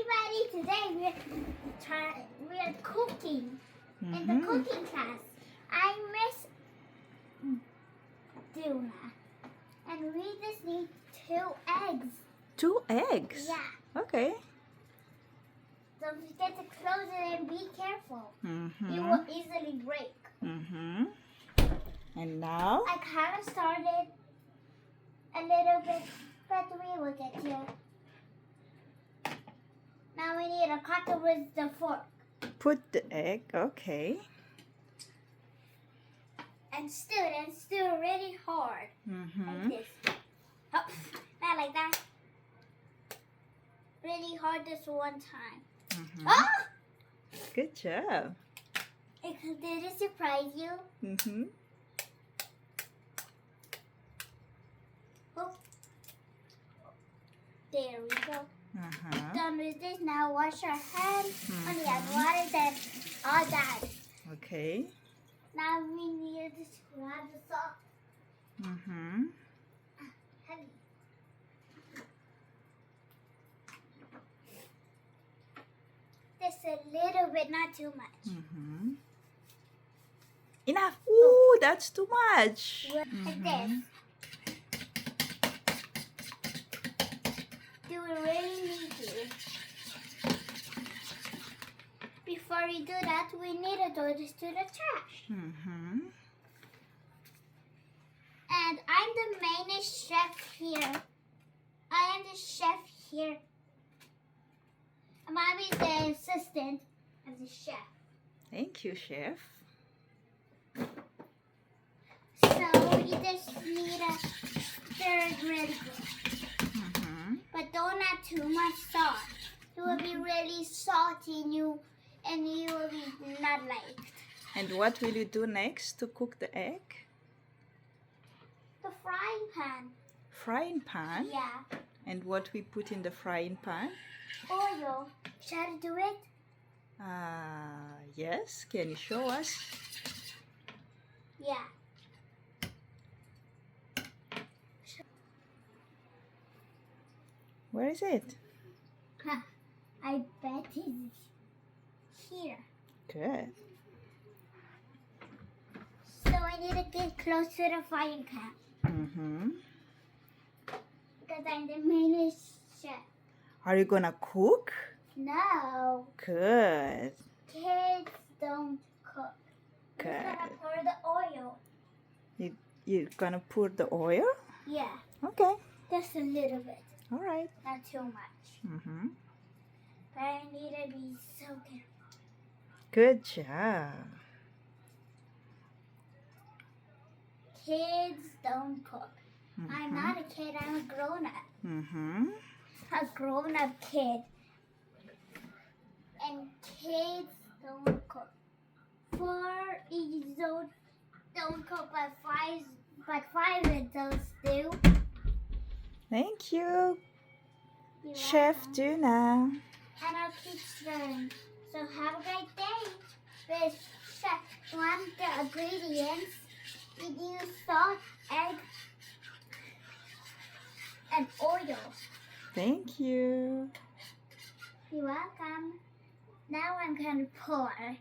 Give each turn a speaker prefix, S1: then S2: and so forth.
S1: everybody! Today we're cooking in the cooking class. I miss Dunah, and we just need 2 eggs.
S2: 2 eggs?
S1: Yeah.
S2: Okay.
S1: Don't forget to close it and be careful. You will easily break.
S2: And now?
S1: I kind of started a little bit, but we will get to it. Now we need a cutter with the fork.
S2: Put the egg, okay.
S1: And stir really hard. Like this. Oh, not like that. Really hard this one time. Oh!
S2: Good job.
S1: Did it surprise you? Oh. There we go. Done with this. Now wash your hands. Only add water, then all that.
S2: Okay.
S1: Now we need to add the salt. Heavy. Just a little bit, not too much.
S2: Enough. Ooh, that's too much.
S1: Like this. Do it really neatly. Before we do that, we need to throw this to the trash. And I'm the main chef here. I am the chef here. Mommy's the assistant of the chef.
S2: Thank you, Chef.
S1: So you just need to stir it really good. But don't add too much salt. It will be really salty and you will be not liked.
S2: And what will you do next to cook the egg?
S1: The frying pan.
S2: Frying pan?
S1: Yeah.
S2: And what we put in the frying pan?
S1: Oil. Shall I do it?
S2: Yes. Can you show us?
S1: Yeah.
S2: Where is it?
S1: I bet it's here.
S2: Good.
S1: So I need to get close to the frying pan. Because I'm the main chef.
S2: Are you gonna cook?
S1: No.
S2: Good.
S1: Kids don't cook.
S2: Good.
S1: We're gonna pour the oil.
S2: You're gonna pour the oil?
S1: Yeah.
S2: Okay.
S1: Just a little bit.
S2: All right.
S1: Not too much. But I need to be so careful.
S2: Good job.
S1: Kids don't cook. I'm not a kid, I'm a grown-up. A grown-up kid. And kids don't cook. 4 don't cook, but 5 adults do.
S2: Thank you,
S1: You're
S2: Chef
S1: welcome.
S2: Dunah.
S1: And I'll keep stirring. So have a great day. With chef, want the ingredients? You use salt, egg, and oil.
S2: Thank you.
S1: You're welcome. Now I'm gonna pour.